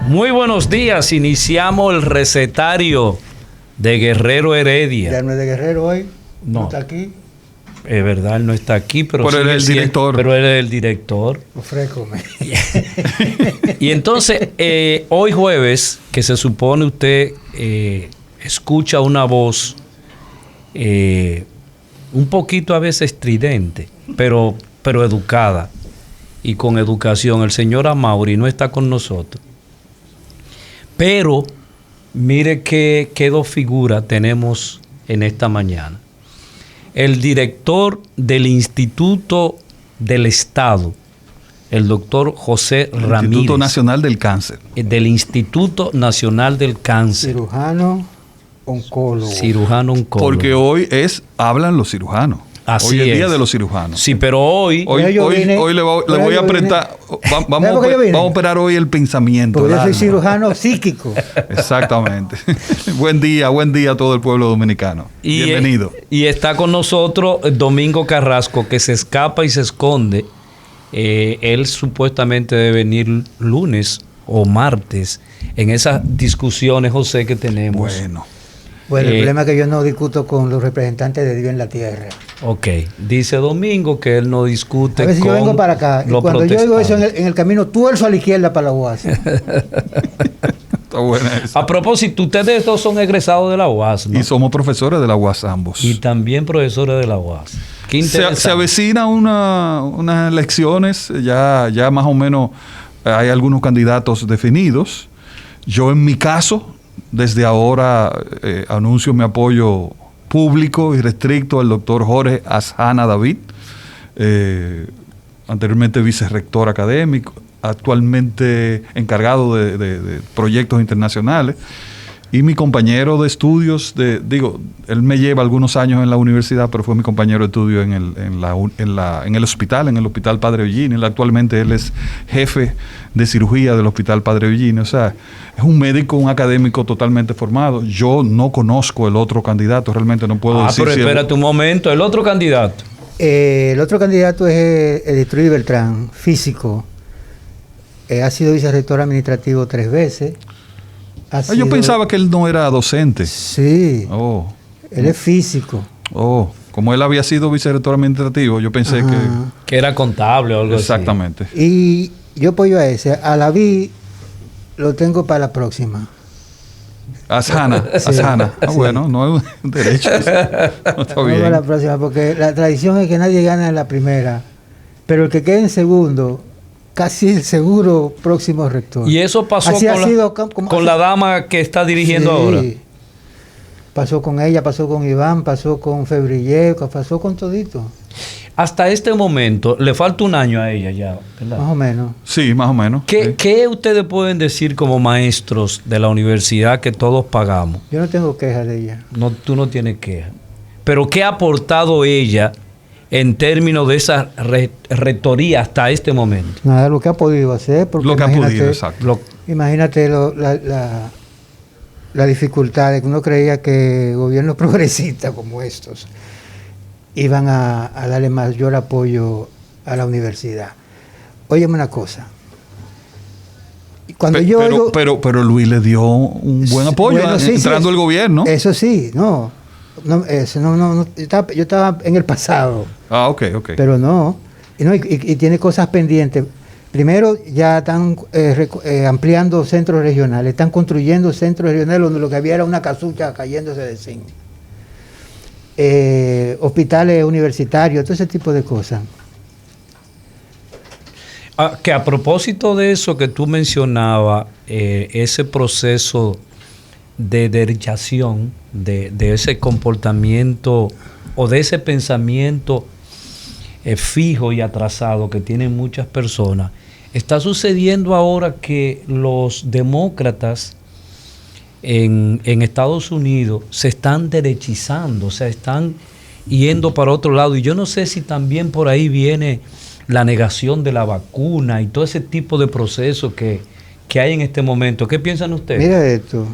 Muy buenos días, iniciamos el recetario de Guerrero Heredia. Ya no es de Guerrero hoy, no está aquí. Es verdad, él no está aquí, pero él es el director. Pero él es el director. Ofrécome. Y entonces, hoy jueves, que se supone usted escucha una voz un poquito a veces estridente, pero educada y con educación. El señor Amaury no está con nosotros. Pero mire qué dos figuras tenemos en esta mañana. El director del Instituto del Estado, el doctor José Ramírez. Instituto Nacional del Cáncer. Del Instituto Nacional del Cáncer. Cirujano oncólogo. Cirujano oncólogo. Porque hoy hablan los cirujanos. Así hoy es el día es. de los cirujanos. Sí, pero hoy le voy a apretar. Vamos a operar hoy el pensamiento. Porque yo soy cirujano psíquico. Exactamente. Buen día a todo el pueblo dominicano. Bienvenido. Y está con nosotros Domingo Carrasco, que se escapa y se esconde. Él supuestamente debe venir lunes o martes en esas discusiones, José, que tenemos. Bueno, el problema es que yo no discuto con los representantes de Dios en la tierra. Ok. Dice Domingo que él no discute a veces con yo vengo para acá y cuando yo digo eso en el camino, tuerzo a la izquierda para la UAS. Está buena esa. A propósito, ustedes dos son egresados de la UAS, ¿no? Y somos profesores de la UAS ambos. Y también profesores de la UAS. Qué interesante. Se avecina unas elecciones, ya más o menos hay algunos candidatos definidos. Yo en mi caso, desde ahora anuncio mi apoyo público y restricto al doctor Jorge Asjana David, anteriormente vicerrector académico, actualmente encargado de proyectos internacionales, y mi compañero de estudios, él me lleva algunos años en la universidad, pero fue mi compañero de estudio en el hospital Padre Eugene. Actualmente él es jefe de cirugía del hospital Padre Eugene. O sea, es un médico, un académico totalmente formado. Yo no conozco el otro candidato, realmente no puedo decir. Pero espérate un momento, el otro candidato. El otro candidato es el Trudy Beltrán, físico. Ha sido vicerrector administrativo 3 veces. Yo pensaba que él no era docente. Sí. Él es físico. Como él había sido vicerrector administrativo, yo pensé que era contable o algo así. Exactamente. Y yo apoyo a ese. A la vi lo tengo para la próxima. Asjana. Bueno, no es un derecho. No está bien. Para la próxima, porque la tradición es que nadie gana en la primera. Pero el que quede en segundo, casi el seguro próximo rector. Y eso pasó con la dama que está dirigiendo ahora. Pasó con ella, pasó con Iván, pasó con Febrillé, pasó con todito. Hasta este momento, le falta un año a ella ya, ¿verdad? Más o menos. Sí, más o menos. ¿Qué ustedes pueden decir como maestros de la universidad que todos pagamos? Yo no tengo quejas de ella. No, tú no tienes quejas. Pero ¿qué ha aportado ella en términos de esa rectoría hasta este momento? Nada, lo que ha podido hacer. Porque lo que ha podido, exacto. Imagínate la dificultad de que uno creía que gobiernos progresistas como estos iban a darle mayor apoyo a la universidad. Óyeme una cosa. Pero Luis le dio un buen apoyo entrando el gobierno. Eso sí, no. Yo estaba en el pasado. Ok. Pero no. Y tiene cosas pendientes. Primero, ya están ampliando centros regionales. Están construyendo centros regionales donde lo que había era una casucha cayéndose de zinc. Hospitales universitarios, todo ese tipo de cosas. Que a propósito de eso que tú mencionabas, ese proceso de derechación, de ese comportamiento o de ese pensamiento fijo y atrasado que tienen muchas personas, está sucediendo ahora que los demócratas en Estados Unidos se están derechizando, o sea, están yendo para otro lado. Y yo no sé si también por ahí viene la negación de la vacuna y todo ese tipo de procesos que hay en este momento. ¿Qué piensan ustedes? Mira esto.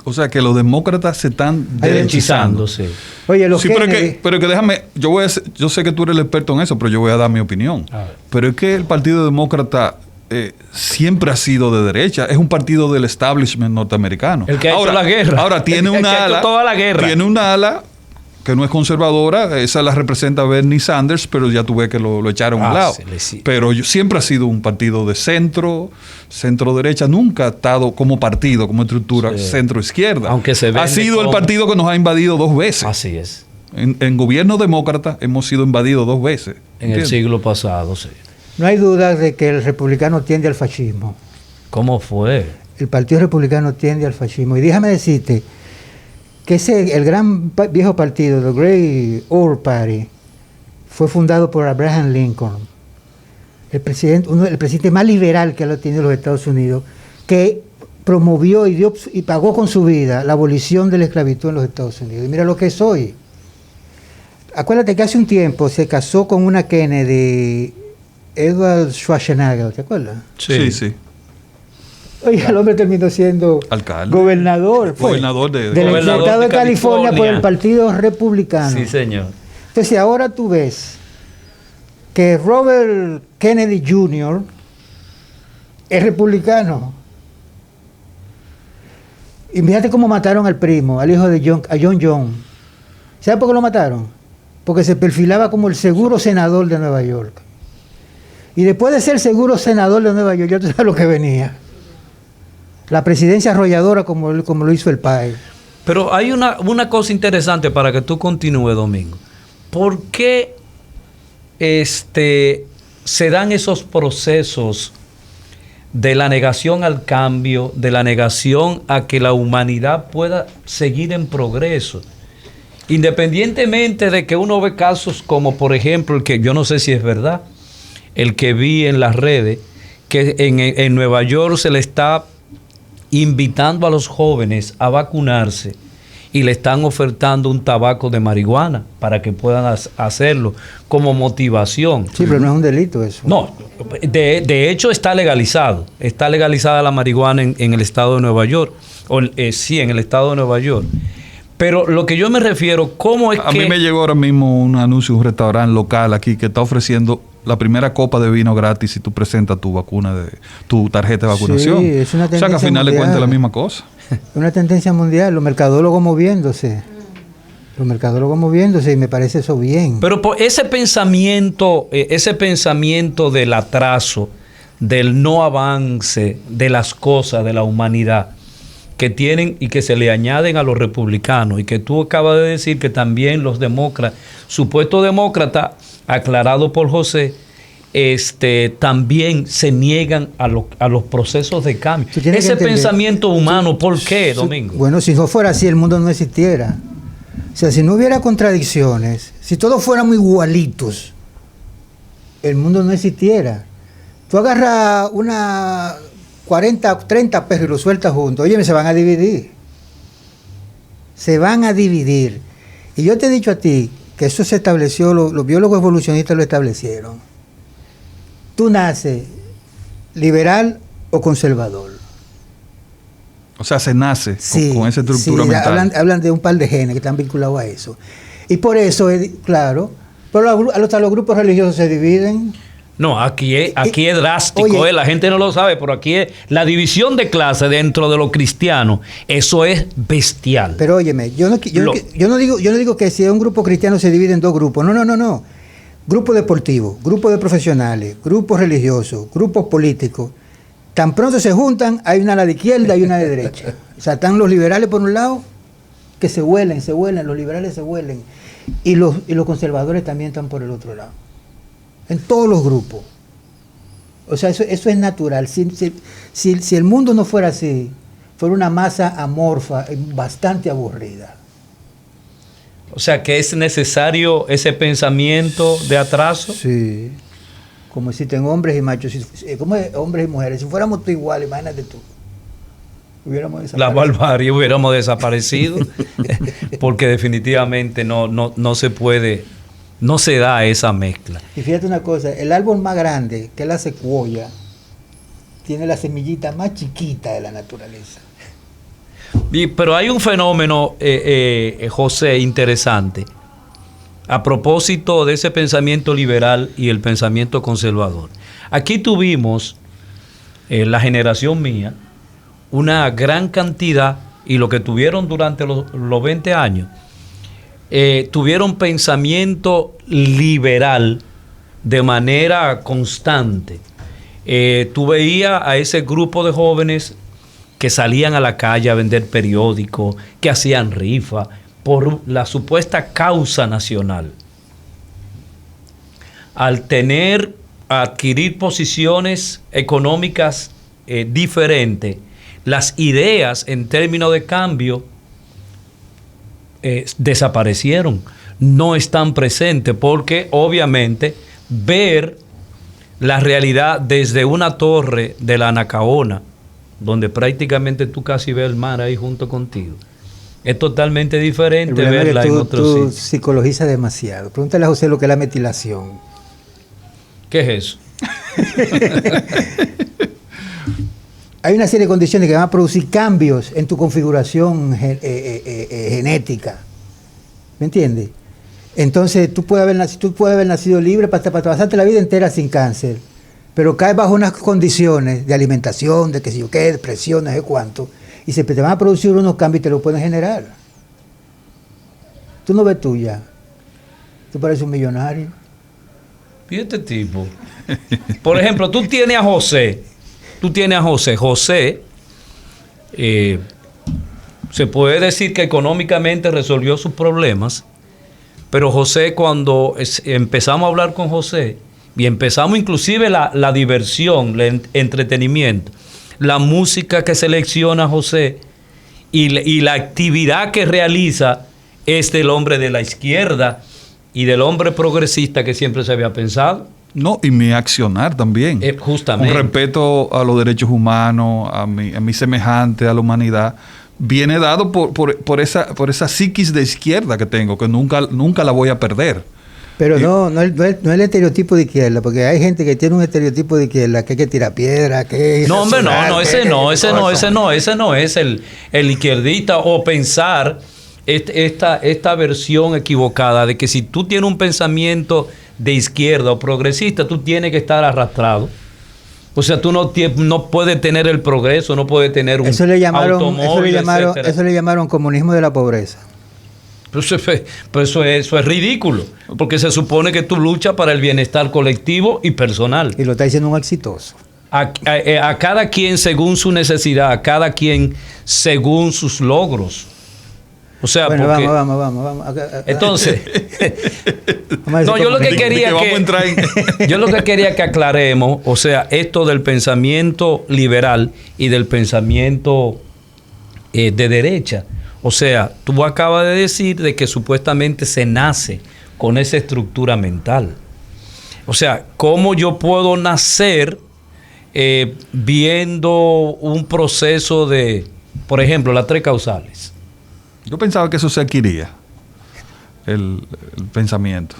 O sea, que los demócratas se están derechizándose. Oye, los pero que déjame, yo sé que tú eres el experto en eso, pero yo voy a dar mi opinión. Pero es que el Partido Demócrata siempre ha sido de derecha. Es un partido del establishment norteamericano. El que ha hecho la guerra. Ahora tiene el que una ha hecho ala. toda la guerra. Tiene una ala que no es conservadora. Esa la representa Bernie Sanders, pero ya tú ves que lo echaron a un lado. Pero siempre ha sido un partido de centro derecha. Nunca ha estado como partido, como estructura centro izquierda. Aunque se ha sido como... el partido que nos ha invadido 2 veces. Así es. En gobierno demócrata hemos sido invadidos 2 veces. En el siglo pasado, sí. No hay duda de que el republicano tiende al fascismo. ¿Cómo fue? El Partido Republicano tiende al fascismo. Y déjame decirte que el gran viejo partido, the Great Old Party, fue fundado por Abraham Lincoln, el presidente más liberal que ha tenido los Estados Unidos, que promovió y pagó con su vida la abolición de la esclavitud en los Estados Unidos. Y mira lo que es hoy. Acuérdate que hace un tiempo se casó con una Kennedy, Edward Schwarzenegger, ¿te acuerdas? Sí. Oye, el hombre terminó siendo alcalde, gobernador del estado de California por el Partido Republicano. Sí, señor. Entonces ahora tú ves que Robert Kennedy Jr. es republicano. Y fíjate cómo mataron al primo, al hijo de John. ¿Sabes por qué lo mataron? Porque se perfilaba como el seguro senador de Nueva York. Y después de ser seguro senador de Nueva York, ya tú sabes lo que venía. La presidencia arrolladora como lo hizo el padre. Pero hay una cosa interesante para que tú continúes, Domingo. ¿Por qué se dan esos procesos de la negación al cambio, de la negación a que la humanidad pueda seguir en progreso? Independientemente de que uno ve casos como, por ejemplo, el que yo no sé si es verdad, el que vi en las redes, que en Nueva York se le está invitando a los jóvenes a vacunarse y le están ofertando un tabaco de marihuana para que puedan hacerlo como motivación. Sí, pero no es un delito eso. No, de hecho está legalizado. Está legalizada la marihuana en el estado de Nueva York. Sí, en el estado de Nueva York. Pero lo que yo me refiero, ¿cómo es que...? A mí me llegó ahora mismo un anuncio de un restaurante local aquí que está ofreciendo la primera copa de vino gratis si tú presentas tu vacuna, tu tarjeta de vacunación. Sí, es una tendencia. O sea que al final de cuentas es la misma cosa. Es una tendencia mundial, los mercadólogos moviéndose. Y me parece eso bien. Pero por ese pensamiento del atraso, del no avance de las cosas de la humanidad que tienen y que se le añaden a los republicanos, y que tú acabas de decir que también los demócratas, supuesto demócrata, aclarado por José, también se niegan a los procesos de cambio. Ese pensamiento humano, ¿por qué, Domingo? Bueno, si no fuera así, el mundo no existiera. O sea, si no hubiera contradicciones, si todos fuéramos igualitos, el mundo no existiera. Tú agarras una 40, 30 perros y los sueltas juntos, oye, se van a dividir. Y yo te he dicho a ti que eso se estableció, los biólogos evolucionistas lo establecieron. Tú naces liberal o conservador. O sea, se nace con esa estructura mental. Hablan de un par de genes que están vinculados a eso. Y por eso, claro, pero hasta los grupos religiosos se dividen. No, aquí es drástico, oye, la gente no lo sabe, pero aquí es la división de clase dentro de los cristianos, eso es bestial. Pero óyeme, yo no digo que si un grupo cristiano se divide en 2 grupos, no. Grupo deportivo, grupo de profesionales, grupos religiosos, grupos políticos. Tan pronto se juntan, hay una a la de izquierda y una de derecha. O sea, están los liberales por un lado, que se huelen, los liberales se huelen. Y los conservadores también están por el otro lado. En todos los grupos. O sea, eso es natural. Si el mundo no fuera así, fuera una masa amorfa, bastante aburrida. O sea, que es necesario ese pensamiento de atraso. Sí. Como existen hombres y machos, como hombres y mujeres. Si fuéramos todos iguales, imagínate tú. Hubiéramos desaparecido. La barbarie hubiéramos desaparecido. Porque definitivamente no se puede, no se da esa mezcla. Y fíjate una cosa, el árbol más grande, que es la secuoya, tiene la semillita más chiquita de la naturaleza. Pero hay un fenómeno, José, interesante. A propósito de ese pensamiento liberal y el pensamiento conservador. Aquí tuvimos la generación mía, una gran cantidad, y lo que tuvieron durante los 20 años, tuvieron pensamiento liberal de manera constante. Tú veías a ese grupo de jóvenes que salían a la calle a vender periódicos, que hacían rifa por la supuesta causa nacional. Al adquirir posiciones económicas diferentes, las ideas en términos de cambio desaparecieron, no están presentes, porque obviamente ver la realidad desde una torre de la Anacaona, donde prácticamente tú casi ves el mar ahí junto contigo, es totalmente diferente verla en otro sitio. Tú psicologizas demasiado. Pregúntale a José lo que es la metilación. ¿Qué es eso? Hay una serie de condiciones que van a producir cambios en tu configuración genética. ¿Me entiendes? Entonces tú puedes haber nacido libre para pasarte la vida entera sin cáncer, pero caes bajo unas condiciones de alimentación, de qué sé yo qué, de presión, no sé cuánto, y se te van a producir unos cambios y te lo pueden generar. Tú no ves tuya. Tú pareces un millonario. ¿Y este tipo? Por ejemplo, tú tienes a José. José, se puede decir que económicamente resolvió sus problemas, pero José, cuando empezamos a hablar con José, y empezamos inclusive la diversión, el entretenimiento, la música que selecciona José y la actividad que realiza es del hombre de la izquierda y del hombre progresista que siempre se había pensado. No, y mi accionar también. Justamente. Un respeto a los derechos humanos, a mi semejante, a la humanidad, viene dado por esa psiquis de izquierda que tengo, que nunca la voy a perder. Pero no es el estereotipo de izquierda, porque hay gente que tiene un estereotipo de izquierda, que hay que tirar piedra, que... No, hombre, ese no es el izquierdista, o pensar esta versión equivocada de que si tú tienes un pensamiento de izquierda o progresista, tú tienes que estar arrastrado. O sea, tú no puedes tener el progreso, no puedes tener un automóvil, eso le llamaron comunismo de la pobreza. Pero eso es ridículo, porque se supone que tú luchas para el bienestar colectivo y personal. Y lo está diciendo un exitoso. A cada quien según su necesidad, a cada quien según sus logros. O sea, bueno, porque... vamos. Entonces, no, yo lo que quería que aclaremos, o sea, esto del pensamiento liberal y del pensamiento de derecha. O sea, tú acabas de decir de que supuestamente se nace con esa estructura mental. O sea, ¿cómo yo puedo nacer viendo un proceso de, por ejemplo, las 3 causales? Yo pensaba que eso se adquiría, el pensamiento.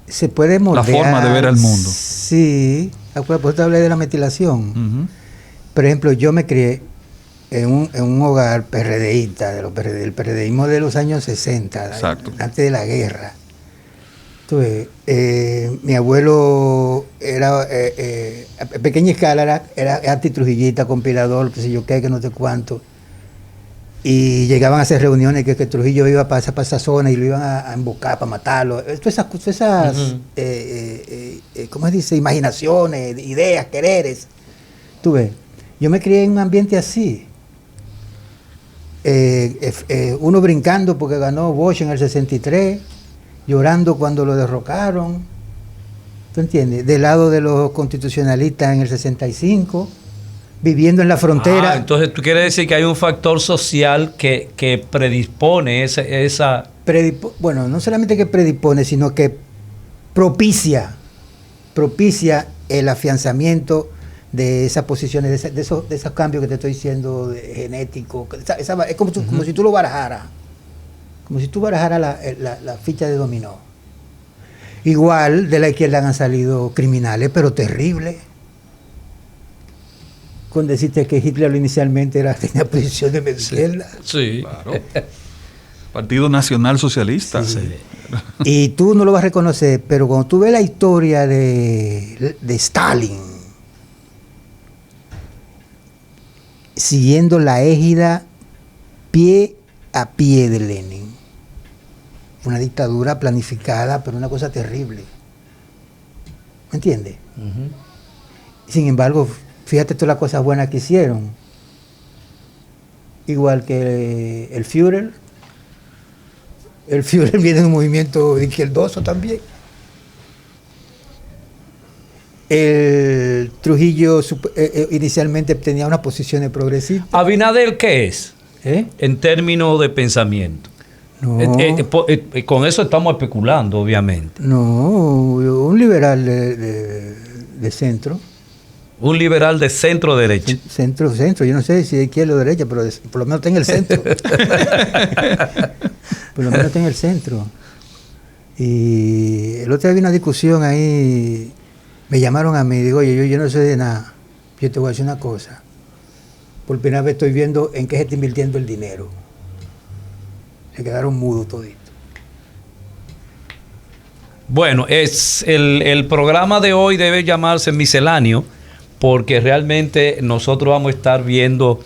Se puede moldear. La forma de ver el mundo. Sí, por eso te hablé de la metilación. Uh-huh. Por ejemplo, yo me crié en un hogar PRDista, del PRDismo de los años 60, exacto, antes de la guerra. Entonces, mi abuelo era a pequeña escala, era antitrujillista, compilador, qué sé yo qué, que no sé cuánto. Y llegaban a hacer reuniones que Trujillo iba para esa zona y lo iban a emboscar para matarlo. Esas uh-huh. ¿Cómo se dice? Imaginaciones, ideas, quereres. Tú ves, yo me crié en un ambiente así. Uno brincando porque ganó Bosch en el 63, llorando cuando lo derrocaron. ¿Tú entiendes? Del lado de los constitucionalistas en el 65. Viviendo en la frontera. Entonces tú quieres decir que hay un factor social que predispone esa... Bueno, no solamente que predispone, sino que propicia el afianzamiento de esas posiciones, de esos cambios que te estoy diciendo, genéticos. Es como, como si tú lo barajaras. Como si tú barajaras la ficha de dominó. Igual de la izquierda han salido criminales, pero terribles. Con decirte que Hitler inicialmente tenía posiciones de izquierda. Sí. Claro. Partido Nacional Socialista. Sí. Y tú no lo vas a reconocer, pero cuando tú ves la historia de Stalin, siguiendo la égida pie a pie de Lenin. Una dictadura planificada, pero una cosa terrible. ¿Me entiendes? Sin embargo, fíjate todas las cosas buenas que hicieron. Igual que el Führer. El Führer viene de un movimiento izquierdoso también. El Trujillo inicialmente tenía unas posiciones progresistas. ¿Abinader qué es? En términos de pensamiento. No. Con eso estamos especulando, obviamente. No, un liberal de centro. Un liberal de centro derecha. Centro. Yo no sé si es izquierda o derecha, pero por lo menos está en el centro. Por lo menos está en el centro. Y el otro día había una discusión ahí. Me llamaron a mí y digo, oye, yo no sé de nada. Yo te voy a decir una cosa. Por primera vez estoy viendo en qué se está invirtiendo el dinero. Se quedaron mudos toditos. Bueno, el programa de hoy debe llamarse Misceláneo, porque realmente nosotros vamos a estar viendo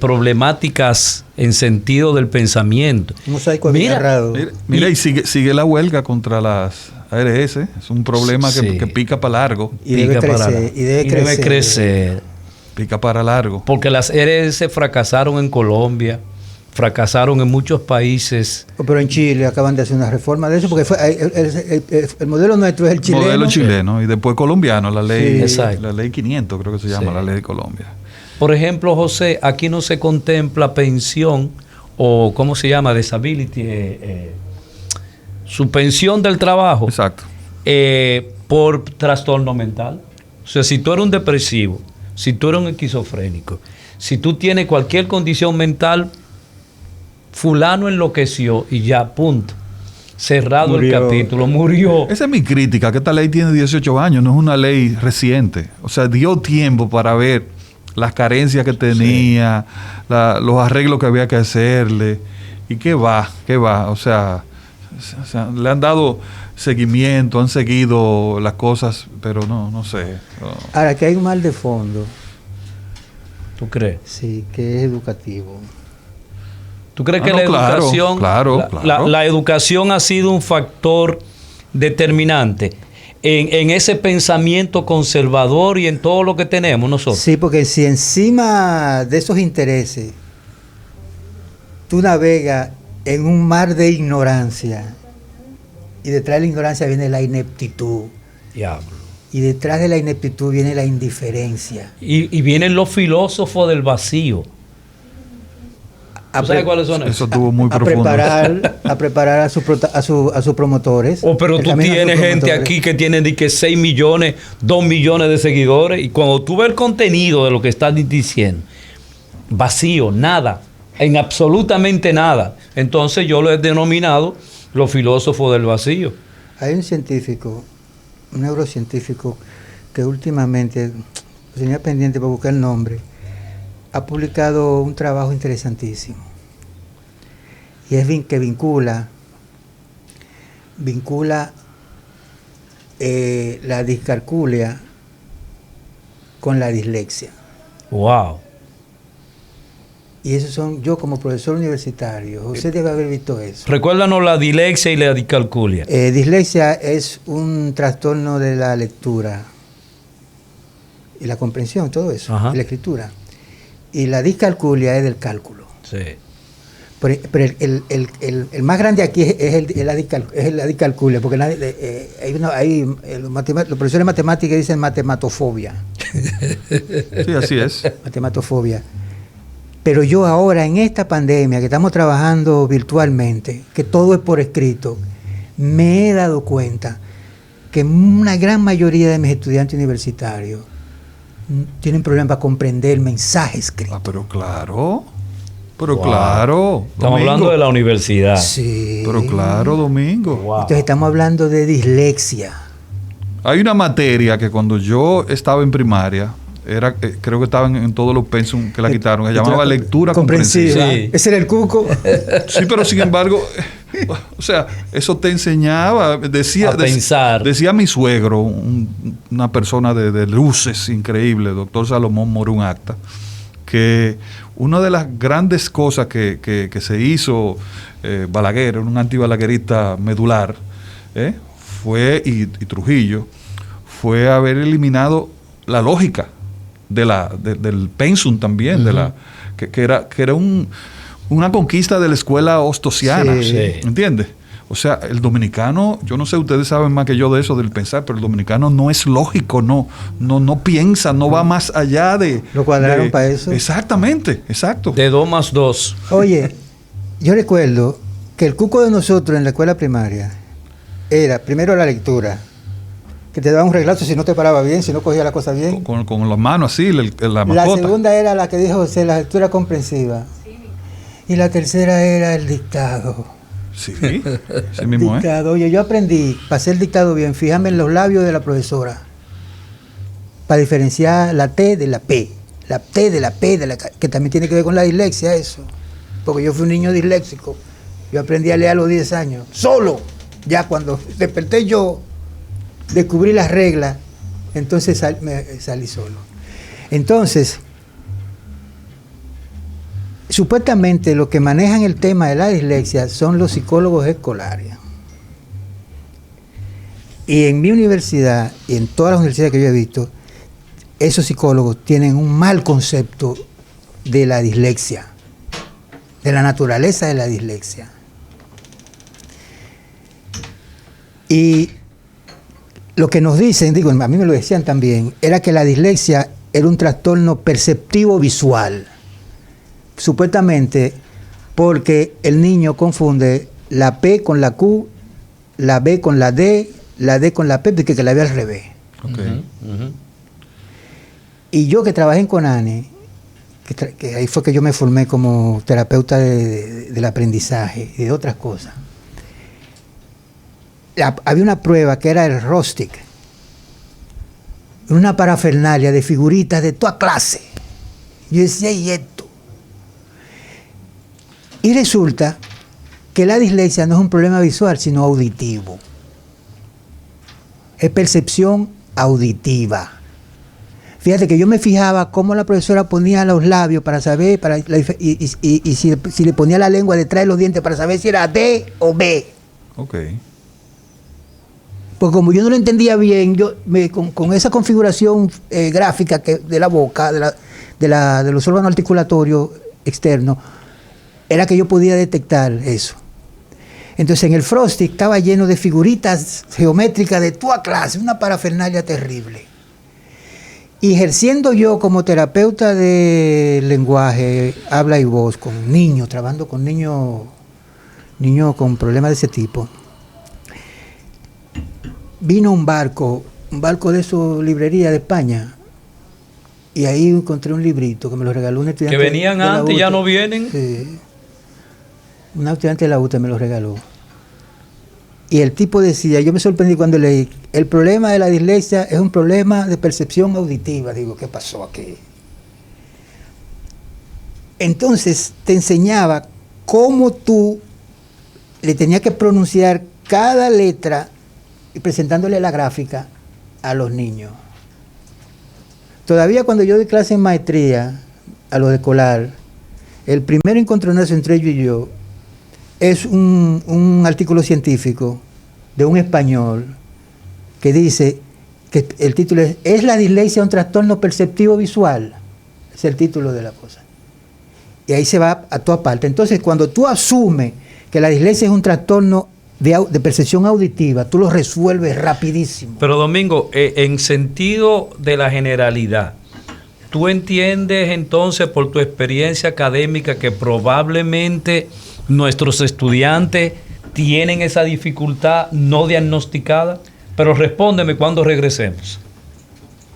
problemáticas en sentido del pensamiento. Mira, y sigue la huelga contra las ARS. Es un problema que pica para largo. Y debe crecer. Pica para largo. Porque las ARS fracasaron en Colombia, fracasaron en muchos países. Pero en Chile acaban de hacer una reforma de eso, porque el modelo nuestro es el chileno. Modelo chileno y después colombiano, la ley, sí. La ley 500 creo que se llama, la ley de Colombia. Por ejemplo, José, aquí no se contempla pensión o, ¿cómo se llama? Disability, su pensión del trabajo. Exacto. Por trastorno mental. O sea, si tú eres un depresivo, si tú eres un esquizofrénico, si tú tienes cualquier condición mental, fulano enloqueció y ya, punto. Cerrado el capítulo, murió. Esa es mi crítica, que esta ley tiene 18 años, no es una ley reciente. O sea, dio tiempo para ver las carencias que tenía, los arreglos que había que hacerle. ¿Y qué va? O sea, le han dado seguimiento, han seguido las cosas, pero no sé. Ahora, que hay un mal de fondo. ¿Tú crees? Sí, que es educativo. ¿Tú crees que la educación, la educación ha sido un factor determinante en ese pensamiento conservador y en todo lo que tenemos nosotros? Sí, porque si encima de esos intereses tú navegas en un mar de ignorancia y detrás de la ignorancia viene la ineptitud. Diablo. Y detrás de la ineptitud viene la indiferencia. Y vienen los filósofos del vacío. ¿Sabes cuáles son esos? Eso estuvo muy profundo. A preparar a sus promotores. Pero tú tienes gente aquí que tiene de que 6 millones, 2 millones de seguidores, y cuando tú ves el contenido de lo que están diciendo, vacío, nada, en absolutamente nada. Entonces yo lo he denominado los filósofos del vacío. Hay un científico, un neurocientífico, que últimamente, tenía pendiente para buscar el nombre, ha publicado un trabajo interesantísimo. Y es que vincula la discalculia con la dislexia. Wow. Y esos son, yo como profesor universitario, José debe haber visto eso. Recuérdanos la dislexia y la discalculia. Dislexia es un trastorno de la lectura y la comprensión, todo eso, y la escritura. Y la discalculia es del cálculo. Sí. Pero el más grande aquí es la discalculia, porque los profesores de matemáticas dicen matematofobia. Sí, así es. Matematofobia. Pero yo ahora, en esta pandemia, que estamos trabajando virtualmente, que todo es por escrito, me he dado cuenta que una gran mayoría de mis estudiantes universitarios tienen problemas para comprender mensajes escritos. Pero claro. Estamos hablando de la universidad. Sí. Pero claro, Domingo. Wow. Entonces estamos hablando de dislexia. Hay una materia que cuando yo estaba en primaria, creo que estaban en todos los pensum que la quitaron, se llamaba lectura comprensiva. Sí. Ese era el cuco. Sí, pero sin embargo, o sea, eso te enseñaba, decía mi suegro, una persona de luces increíble, doctor Salomón Morún Acta, que una de las grandes cosas que se hizo Balaguer, un antibalaguerista medular, fue, y Trujillo, fue haber eliminado la lógica del pensum también, que era una conquista de la escuela ostosiana, ¿entiendes? O sea, el dominicano, yo no sé, ustedes saben más que yo de eso, del pensar, pero el dominicano no es lógico, no piensa, no va más allá de... Lo cuadraron para eso. Exactamente, exacto. De 2 más 2. Oye, yo recuerdo que el cuco de nosotros en la escuela primaria era, primero, la lectura, que te daba un reglazo si no te paraba bien, si no cogía la cosa bien. Con las manos así, la mascota. La segunda era la que dijo José, la lectura comprensiva. Sí. Y la tercera era el dictado. Sí, ese mismo dictado. Oye, yo aprendí, para hacer el dictado bien, fíjame en los labios de la profesora, para diferenciar la T de la P, la T de la P, que también tiene que ver con la dislexia, eso. Porque yo fui un niño disléxico. Yo aprendí a leer a los 10 años, solo. Ya cuando desperté yo, descubrí las reglas, entonces salí solo. Entonces, supuestamente los que manejan el tema de la dislexia son los psicólogos escolares. Y en mi universidad y en todas las universidades que yo he visto, esos psicólogos tienen un mal concepto de la dislexia, de la naturaleza de la dislexia. Y lo que nos dicen, digo, a mí me lo decían también, era que la dislexia era un trastorno perceptivo visual. Supuestamente porque el niño confunde la P con la Q, la B con la D con la P, que la ve al revés. Okay. Y yo que trabajé en Conane, que ahí fue que yo me formé como terapeuta del aprendizaje y de otras cosas, había una prueba que era el Rostic, una parafernalia de figuritas de toda clase. Yo decía, ¿y esto? Y resulta que la dislexia no es un problema visual, sino auditivo. Es percepción auditiva. Fíjate que yo me fijaba cómo la profesora ponía los labios para saber, y si le ponía la lengua detrás de los dientes para saber si era D o B. Ok. Porque como yo no lo entendía bien, con esa configuración gráfica de la boca, de los órganos articulatorios externos, era que yo podía detectar eso. Entonces en el Frosty estaba lleno de figuritas geométricas de toda clase, una parafernalia terrible. Y ejerciendo yo como terapeuta de lenguaje, habla y voz, con niños, trabajando con niños con problemas de ese tipo, vino un barco de su librería de España, y ahí encontré un librito que me lo regaló un estudiante. Que venían antes y ya no vienen. Sí. Un estudiante de la UTE me lo regaló. Y el tipo decía, yo me sorprendí cuando leí, el problema de la dislexia es un problema de percepción auditiva. Digo, ¿qué pasó aquí? Entonces te enseñaba cómo tú le tenías que pronunciar cada letra y presentándole la gráfica a los niños. Todavía cuando yo doy clase en maestría a los de escolar, el primer encontronazo entre ellos y yo es un artículo científico de un español que dice que el título ¿Es la dislexia un trastorno perceptivo visual? Es el título de la cosa. Y ahí se va a toda parte. Entonces, cuando tú asumes que la dislexia es un trastorno de percepción auditiva, tú lo resuelves rapidísimo. Pero Domingo, en sentido de la generalidad, ¿tú entiendes entonces por tu experiencia académica que probablemente nuestros estudiantes tienen esa dificultad no diagnosticada? Pero respóndeme cuando regresemos.